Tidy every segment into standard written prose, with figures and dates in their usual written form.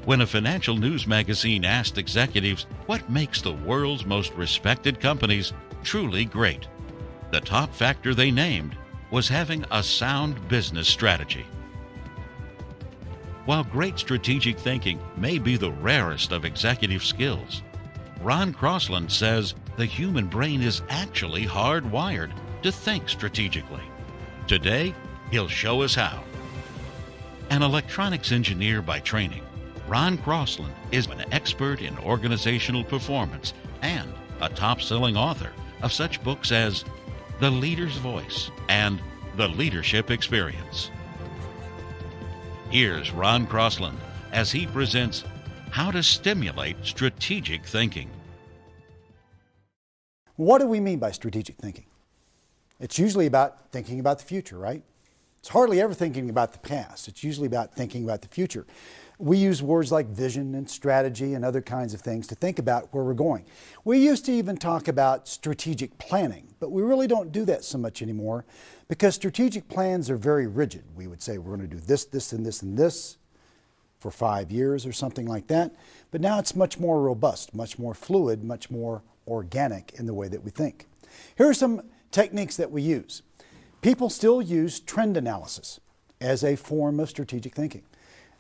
When a financial news magazine asked executives what makes the world's most respected companies truly great, the top factor they named was having a sound business strategy. While great strategic thinking may be the rarest of executive skills, Ron Crossland says the human brain is actually hardwired to think strategically. Today, he'll show us how. An electronics engineer by training, Ron Crossland is an expert in organizational performance and a top-selling author of such books as The Leader's Voice and The Leadership Experience. Here's Ron Crossland as he presents How to Stimulate Strategic Thinking. What do we mean by strategic thinking? It's usually about thinking about the future, right? It's hardly ever thinking about the past. It's usually about thinking about the future. We use words like vision and strategy and other kinds of things to think about where we're going. We used to even talk about strategic planning, but we really don't do that so much anymore because strategic plans are very rigid. We would say we're going to do this, this, and this, and this for 5 years or something like that. But now it's much more robust, much more fluid, much more organic in the way that we think. Here are some techniques that we use. People still use trend analysis as a form of strategic thinking.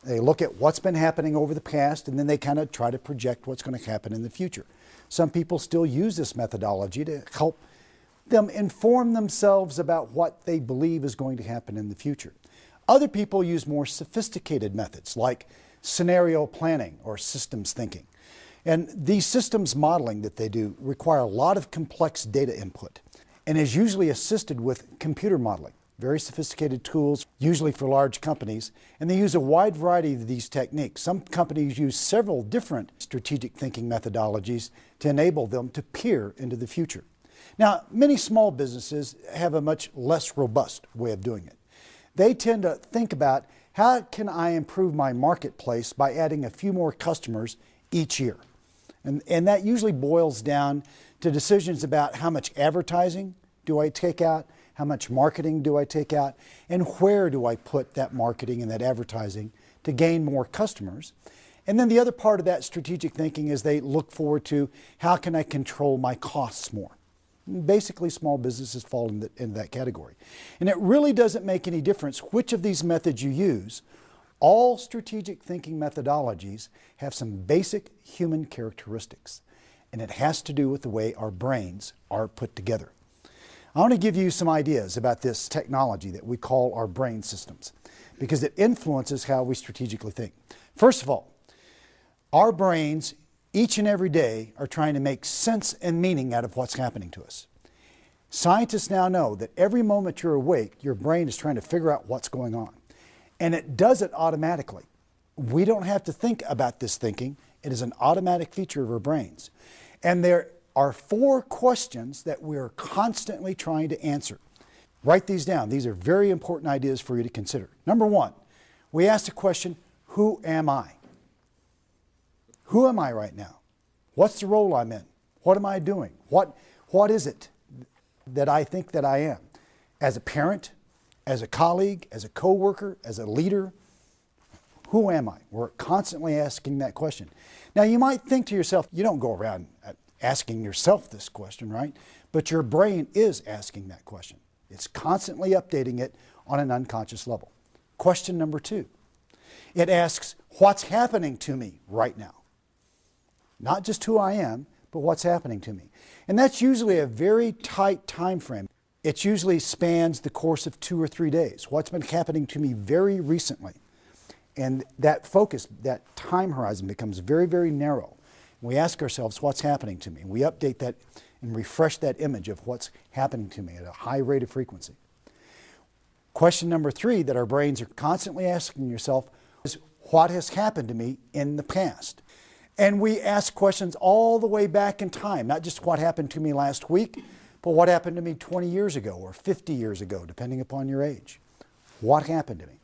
They look at what's been happening over the past and then they kind of try to project what's going to happen in the future. Some people still use this methodology to help them inform themselves about what they believe is going to happen in the future. Other people use more sophisticated methods like scenario planning or systems thinking. And these systems modeling that they do require a lot of complex data input and is usually assisted with computer modeling, very sophisticated tools, usually for large companies, and they use a wide variety of these techniques. Some companies use several different strategic thinking methodologies to enable them to peer into the future. Now, many small businesses have a much less robust way of doing it. They tend to think about how can I improve my marketplace by adding a few more customers each year. And that usually boils down to decisions about how much advertising do I take out, how much marketing do I take out, and where do I put that marketing and that advertising to gain more customers. And then the other part of that strategic thinking is they look forward to how can I control my costs more. Basically, small businesses fall into that category. And it really doesn't make any difference which of these methods you use. All strategic thinking methodologies have some basic human characteristics, and it has to do with the way our brains are put together. I want to give you some ideas about this technology that we call our brain systems, because it influences how we strategically think. First of all, our brains each and every day are trying to make sense and meaning out of what's happening to us. Scientists now know that every moment you're awake, your brain is trying to figure out what's going on. And it does it automatically. We don't have to think about this thinking. It is an automatic feature of our brains. And there are 4 questions that we are constantly trying to answer. Write these down. These are very important ideas for you to consider. Number 1, we ask the question, who am I? Who am I right now? What's the role I'm in? What am I doing? What is it that I think that I am? As a parent, as a colleague, as a coworker, as a leader, who am I? We're constantly asking that question. Now you might think to yourself, you don't go around asking yourself this question, right? But your brain is asking that question. It's constantly updating it on an unconscious level. Question number 2, it asks, what's happening to me right now? Not just who I am, but what's happening to me. And that's usually a very tight time frame. It usually spans the course of 2 or 3 days. What's been happening to me very recently. And that focus, that time horizon becomes very, very narrow. We ask ourselves, what's happening to me? We update that and refresh that image of what's happening to me at a high rate of frequency. Question number 3 that our brains are constantly asking yourself is, what has happened to me in the past? And we ask questions all the way back in time, not just what happened to me last week, but what happened to me 20 years ago or 50 years ago, depending upon your age. What happened to me?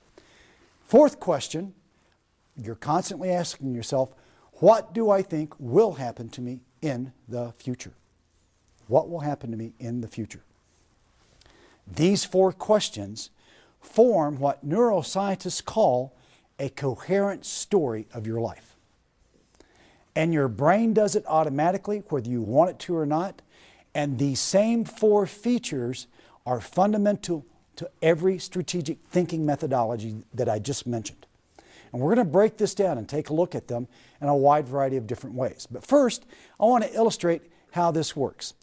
4th question, you're constantly asking yourself, what do I think will happen to me in the future? What will happen to me in the future? These 4 questions form what neuroscientists call a coherent story of your life. And your brain does it automatically, whether you want it to or not. And these same 4 features are fundamental to every strategic thinking methodology that I just mentioned. And we're going to break this down and take a look at them in a wide variety of different ways. But first, I want to illustrate how this works.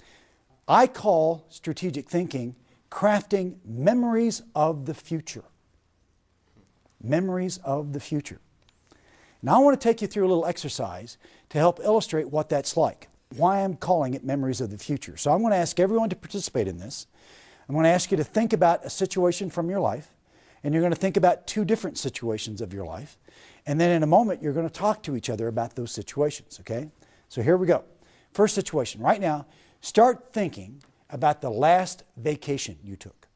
I call strategic thinking crafting memories of the future. Memories of the future. Now I want to take you through a little exercise to help illustrate what that's like, why I'm calling it memories of the future. So I'm going to ask everyone to participate in this. I'm going to ask you to think about a situation from your life, and you're going to think about 2 different situations of your life. And then in a moment, you're going to talk to each other about those situations, okay? So here we go. First situation. Right now, start thinking about the last vacation you took,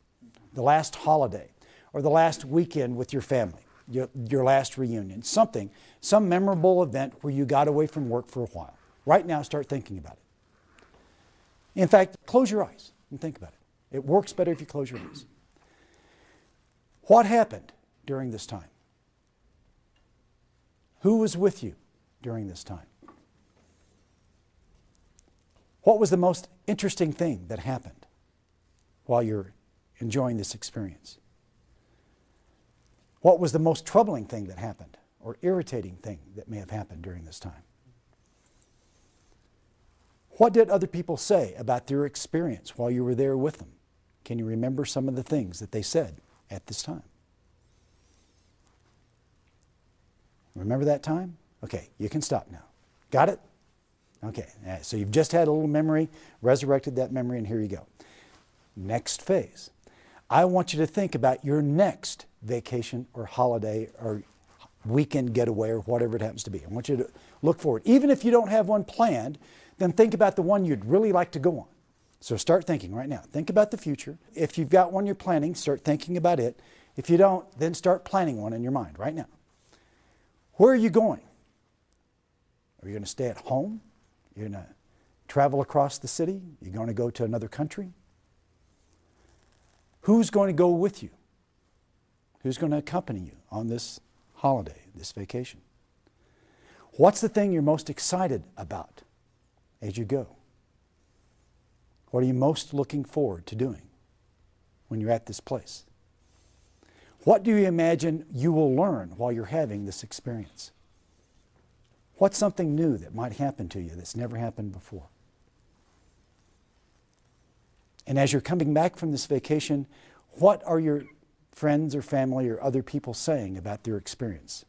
the last holiday, or the last weekend with your family, your last reunion, some memorable event where you got away from work for a while. Right now, start thinking about it. In fact, close your eyes and think about it. It works better if you close your eyes. What happened during this time? Who was with you during this time? What was the most interesting thing that happened while you're enjoying this experience? What was the most troubling thing that happened or irritating thing that may have happened during this time? What did other people say about their experience while you were there with them? Can you remember some of the things that they said at this time? Remember that time? Okay, you can stop now. Got it? Okay, so you've just had a little memory, resurrected that memory, and here you go. Next phase. I want you to think about your next vacation or holiday or weekend getaway or whatever it happens to be. I want you to look forward. Even if you don't have one planned, then think about the one you'd really like to go on. So start thinking right now. Think about the future. If you've got one you're planning, start thinking about it. If you don't, then start planning one in your mind right now. Where are you going? Are you going to stay at home? You're going to travel across the city? You're going to go to another country? Who's going to go with you? Who's going to accompany you on this holiday, this vacation? What's the thing you're most excited about as you go? What are you most looking forward to doing when you're at this place? What do you imagine you will learn while you're having this experience? What's something new that might happen to you that's never happened before? And as you're coming back from this vacation, what are your friends or family or other people saying about their experience?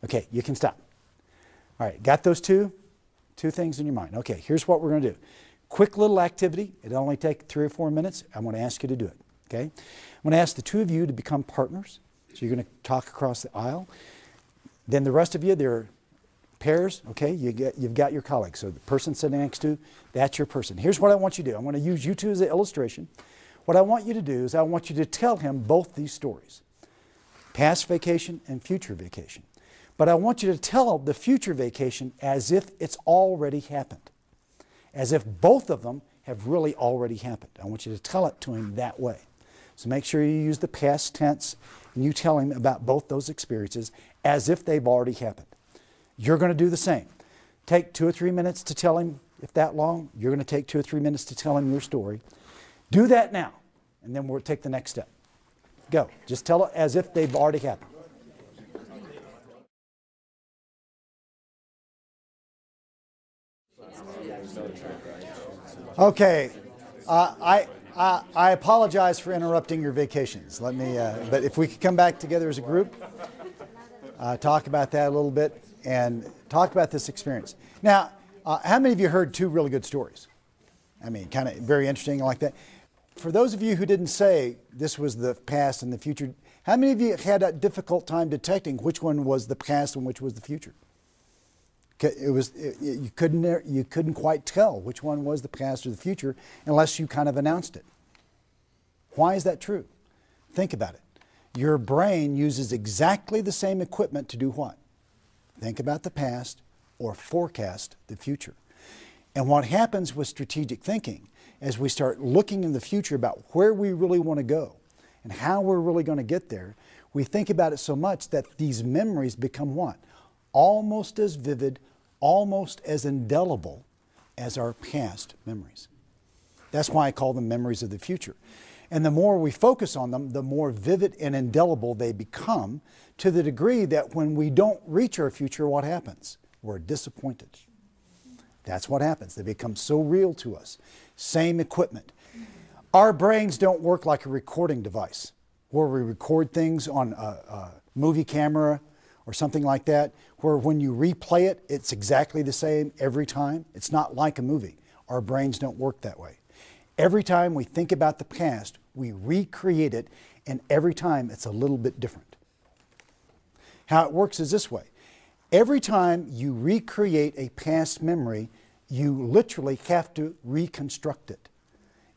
Okay, you can stop. All right, got those two things in your mind. Okay, here's what we're going to do. Quick little activity. It'll only take 3 or 4 minutes. I'm going to ask you to do it. Okay? I'm going to ask the 2 of you to become partners. So you're going to talk across the aisle. Then the rest of you, they're pairs. Okay? You've got your colleagues. So the person sitting next to you, that's your person. Here's what I want you to do. I'm going to use you 2 as an illustration. What I want you to do is I want you to tell him both these stories. Past vacation and future vacation. But I want you to tell the future vacation as if it's already happened. As if both of them have really already happened. I want you to tell it to him that way. So make sure you use the past tense and you tell him about both those experiences as if they've already happened. You're going to do the same. Take 2 or 3 minutes to tell him, if that long, you're going to take 2 or 3 minutes to tell him your story. Do that now, and then we'll take the next step. Go. Just tell it as if they've already happened. Okay, I apologize for interrupting your vacations. Let me, but if we could come back together as a group, talk about that a little bit, and talk about this experience. Now, how many of you heard 2 really good stories? I mean, kind of very interesting like that. For those of you who didn't say this was the past and the future, how many of you had a difficult time detecting which one was the past and which was the future? You couldn't quite tell which one was the past or the future unless you kind of announced it. Why is that true? Think about it. Your brain uses exactly the same equipment to do what? Think about the past or forecast the future. And what happens with strategic thinking as we start looking in the future about where we really want to go and how we're really going to get there, We think about it so much that these memories become what? Almost as vivid, almost as indelible as our past memories. That's why I call them memories of the future. And the more we focus on them, the more vivid and indelible they become, to the degree that when we don't reach our future, what happens? We're disappointed. That's what happens. They become so real to us. Same equipment. Our brains don't work like a recording device, where we record things on a movie camera or something like that, where when you replay it, it's exactly the same every time. It's not like a movie. Our brains don't work that way. Every time we think about the past, we recreate it, and every time it's a little bit different. How it works is this way. Every time you recreate a past memory, you literally have to reconstruct it.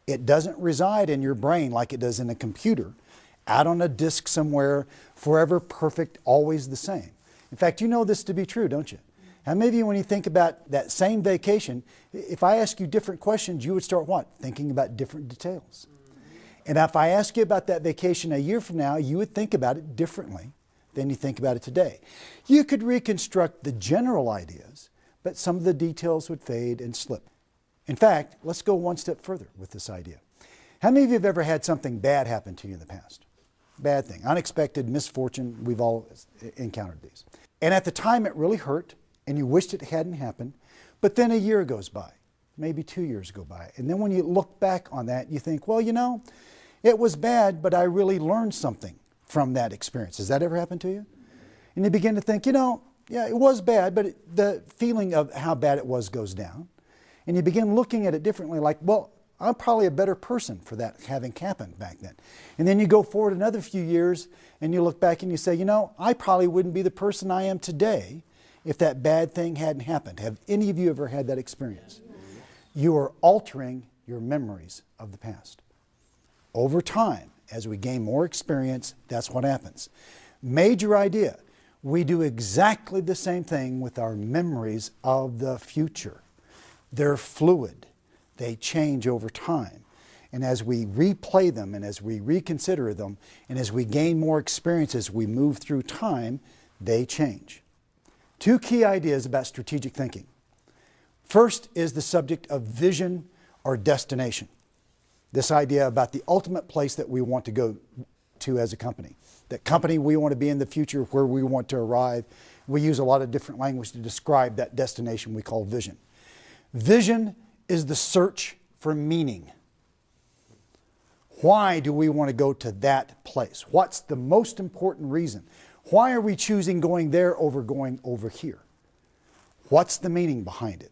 It doesn't reside in your brain like it does in a computer, out on a disk somewhere, forever perfect, always the same. In fact, you know this to be true, don't you? How many of you, when you think about that same vacation, if I ask you different questions, you would start what? Thinking about different details. And if I ask you about that vacation a year from now, you would think about it differently than you think about it today. You could reconstruct the general ideas, but some of the details would fade and slip. In fact, let's go one step further with this idea. How many of you have ever had something bad happen to you in the past? Bad thing, unexpected, misfortune, we've all encountered these. And at the time it really hurt, and you wished it hadn't happened, but then a year goes by, maybe 2 years go by, and then when you look back on that, you think, well, you know, it was bad, but I really learned something from that experience. Has that ever happened to you? And you begin to think, you know, yeah, it was bad, but the feeling of how bad it was goes down. And you begin looking at it differently, like, well, I'm probably a better person for that having happened back then. And then you go forward another few years, and you look back and you say, you know, I probably wouldn't be the person I am today if that bad thing hadn't happened. Have any of you ever had that experience? You are altering your memories of the past. Over time, as we gain more experience, that's what happens. Major idea. We do exactly the same thing with our memories of the future. They're fluid. They change over time. And as we replay them, and as we reconsider them, and as we gain more experience as we move through time, they change. Two key ideas about strategic thinking. First is the subject of vision or destination. This idea about the ultimate place that we want to go to as a company. That company we want to be in the future, where we want to arrive. We use a lot of different language to describe that destination we call vision. Vision is the search for meaning. Why do we want to go to that place? What's the most important reason? Why are we choosing going there over going over here? What's the meaning behind it?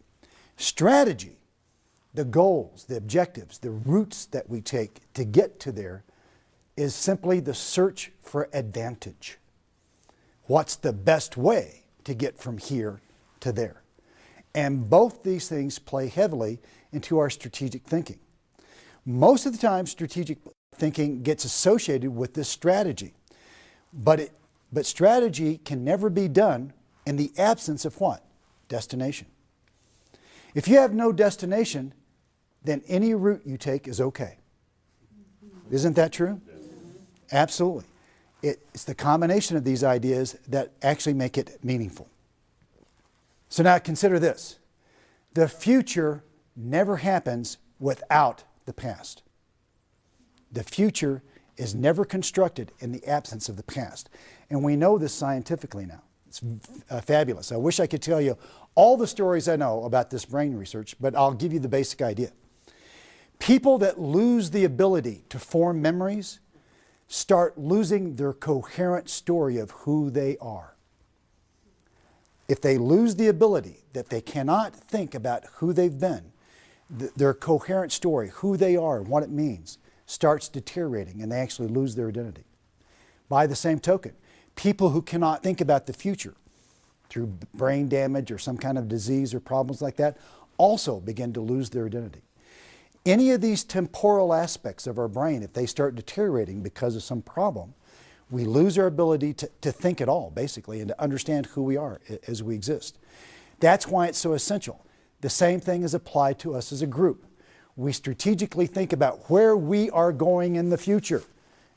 Strategy, the goals, the objectives, the routes that we take to get to there, is simply the search for advantage. What's the best way to get from here to there? And both these things play heavily into our strategic thinking. Most of the time, strategic thinking gets associated with this strategy. But strategy can never be done in the absence of what? Destination. If you have no destination, then any route you take is okay. Isn't that true? Absolutely. It's the combination of these ideas that actually make it meaningful. So now consider this. The future never happens without the past. The future is never constructed in the absence of the past. And we know this scientifically now. It's fabulous. I wish I could tell you all the stories I know about this brain research, but I'll give you the basic idea. People that lose the ability to form memories start losing their coherent story of who they are. If they lose the ability that they cannot think about who they've been, their coherent story, who they are and what it means, starts deteriorating, and they actually lose their identity. By the same token, people who cannot think about the future through brain damage or some kind of disease or problems like that also begin to lose their identity. Any of these temporal aspects of our brain, if they start deteriorating because of some problem, we lose our ability to think at all, basically, and to understand who we are as we exist. That's why it's so essential. The same thing is applied to us as a group. We strategically think about where we are going in the future,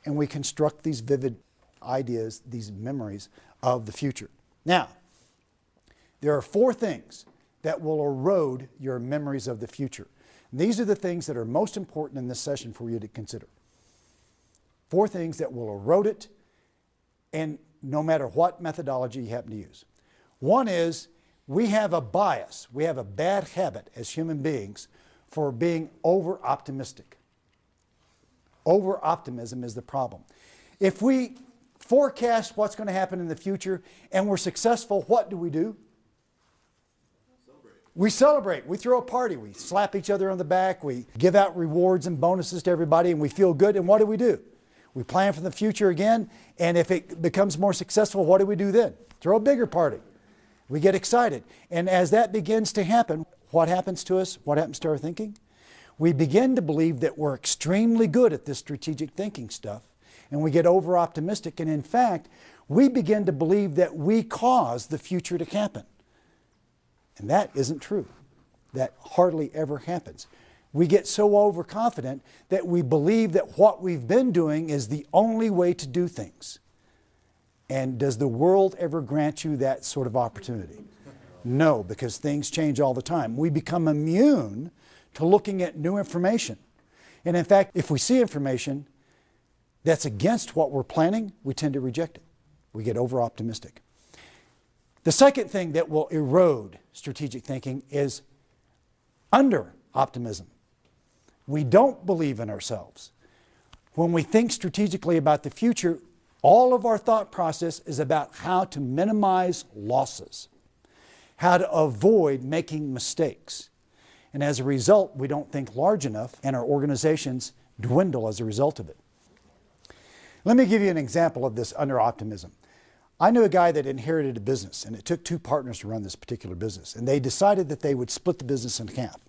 and we construct these vivid ideas, these memories of the future. Now, there are 4 things that will erode your memories of the future. And these are the things that are most important in this session for you to consider. 4 things that will erode it, and no matter what methodology you happen to use. One is, we have a bias, we have a bad habit as human beings for being over-optimistic. Over-optimism is the problem. If we forecast what's going to happen in the future and we're successful, what do? We celebrate. We throw a party. We slap each other on the back. We give out rewards and bonuses to everybody, and we feel good. And what do? We plan for the future again, and if it becomes more successful, what do we do then? Throw a bigger party. We get excited. And as that begins to happen, what happens to us? What happens to our thinking? We begin to believe that we're extremely good at this strategic thinking stuff, and we get over-optimistic. And in fact, we begin to believe that we cause the future to happen. And that isn't true. That hardly ever happens. We get so overconfident that we believe that what we've been doing is the only way to do things. And does the world ever grant you that sort of opportunity? No, because things change all the time. We become immune to looking at new information. And in fact, if we see information that's against what we're planning, we tend to reject it. We get over-optimistic. The second thing that will erode strategic thinking is under-optimism. We don't believe in ourselves. When we think strategically about the future, all of our thought process is about how to minimize losses, how to avoid making mistakes. And as a result, we don't think large enough, and our organizations dwindle as a result of it. Let me give you an example of this under-optimism. I knew a guy that inherited a business, and it took 2 partners to run this particular business, and they decided that they would split the business in half.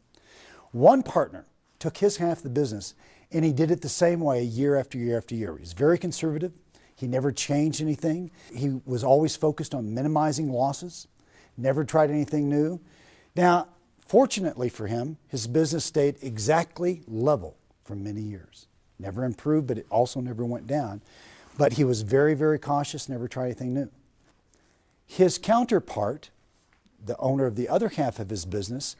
One partner took his half of the business, and he did it the same way year after year after year. He was very conservative. He never changed anything. He was always focused on minimizing losses, never tried anything new. Now, fortunately for him, his business stayed exactly level for many years. Never improved, but it also never went down. But he was very, very cautious, never tried anything new. His counterpart, the owner of the other half of his business,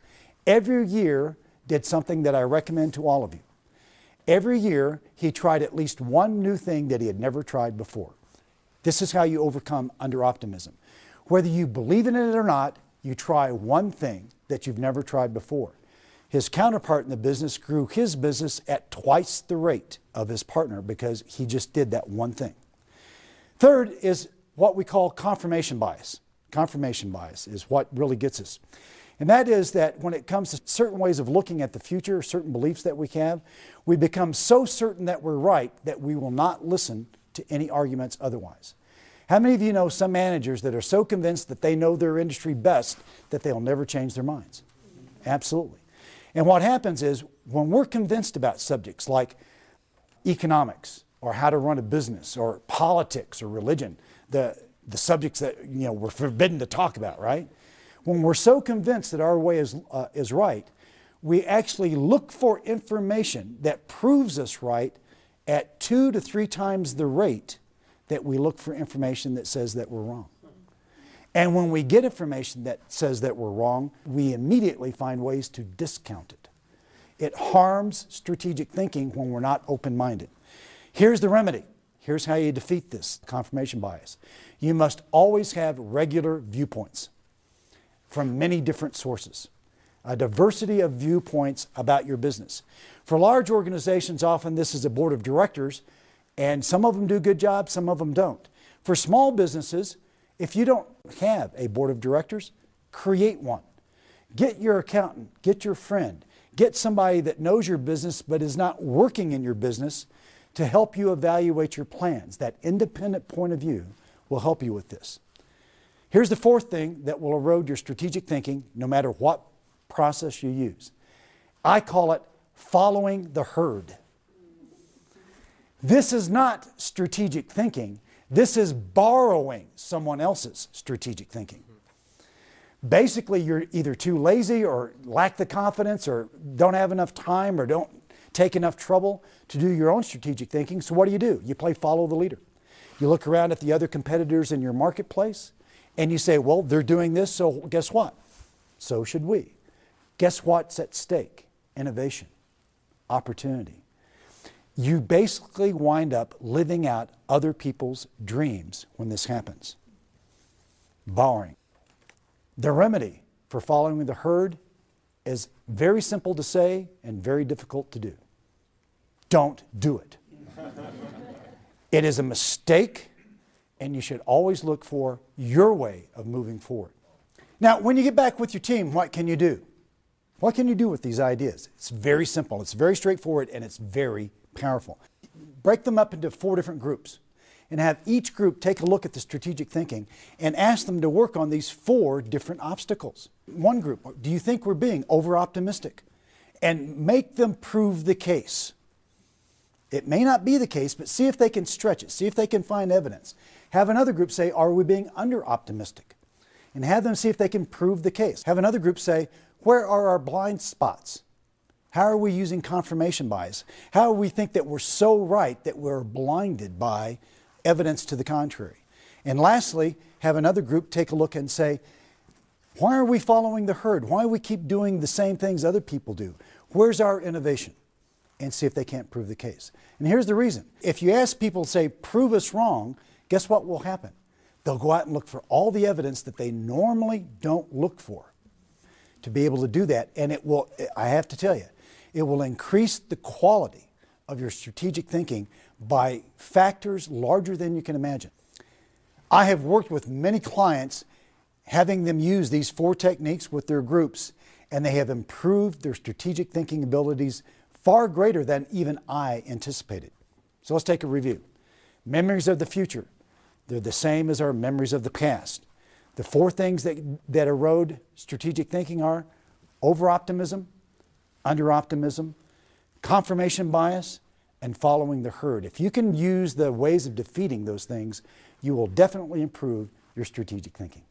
every year did something that I recommend to all of you. Every year, he tried at least one new thing that he had never tried before. This is how you overcome under-optimism. Whether you believe in it or not, you try one thing that you've never tried before. His counterpart in the business grew his business at twice the rate of his partner because he just did that one thing. Third is what we call confirmation bias. Confirmation bias is what really gets us. And that is that when it comes to certain ways of looking at the future, certain beliefs that we have, we become so certain that we're right that we will not listen to any arguments otherwise. How many of you know some managers that are so convinced that they know their industry best that they'll never change their minds? Absolutely. And what happens is when we're convinced about subjects like economics or how to run a business or politics or religion, the subjects that we're forbidden to talk about, right? When we're so convinced that our way is right, we actually look for information that proves us right at 2 to 3 times the rate that we look for information that says that we're wrong. And when we get information that says that we're wrong, we immediately find ways to discount it. It harms strategic thinking when we're not open-minded. Here's the remedy. Here's how you defeat this confirmation bias. You must always have regular viewpoints from many different sources. A diversity of viewpoints about your business. For large organizations, often this is a board of directors, and some of them do a good job, some of them don't. For small businesses, if you don't have a board of directors, create one. Get your accountant, get your friend, get somebody that knows your business but is not working in your business to help you evaluate your plans. That independent point of view will help you with this. Here's the 4th thing that will erode your strategic thinking no matter what process you use. I call it following the herd. This is not strategic thinking. This is borrowing someone else's strategic thinking. Basically, you're either too lazy or lack the confidence or don't have enough time or don't take enough trouble to do your own strategic thinking. So what do? You play follow the leader. You look around at the other competitors in your marketplace and you say, well, they're doing this, so guess what? So should we. Guess what's at stake? Innovation, opportunity. You basically wind up living out other people's dreams when this happens. Borrowing. The remedy for following the herd is very simple to say and very difficult to do. Don't do it. It is a mistake, and you should always look for your way of moving forward. Now, when you get back with your team, what can you do? What can you do with these ideas? It's very simple, it's very straightforward, and it's very powerful. Break them up into 4 different groups and have each group take a look at the strategic thinking and ask them to work on these 4 different obstacles. One group, do you think we're being over-optimistic? And make them prove the case. It may not be the case, but see if they can stretch it. See if they can find evidence. Have another group say, are we being under-optimistic? And have them see if they can prove the case. Have another group say, where are our blind spots? How are we using confirmation bias? How do we think that we're so right that we're blinded by evidence to the contrary? And lastly, have another group take a look and say, why are we following the herd? Why do we keep doing the same things other people do? Where's our innovation? And see if they can't prove the case. And here's the reason. If you ask people to say, prove us wrong, guess what will happen? They'll go out and look for all the evidence that they normally don't look for to be able to do that. And it will, I have to tell you, it will increase the quality of your strategic thinking by factors larger than you can imagine. I have worked with many clients having them use these 4 techniques with their groups, and they have improved their strategic thinking abilities far greater than even I anticipated. So let's take a review. Memories of the future. They're the same as our memories of the past. The 4 things that erode strategic thinking are over-optimism, under-optimism, confirmation bias, and following the herd. If you can use the ways of defeating those things, you will definitely improve your strategic thinking.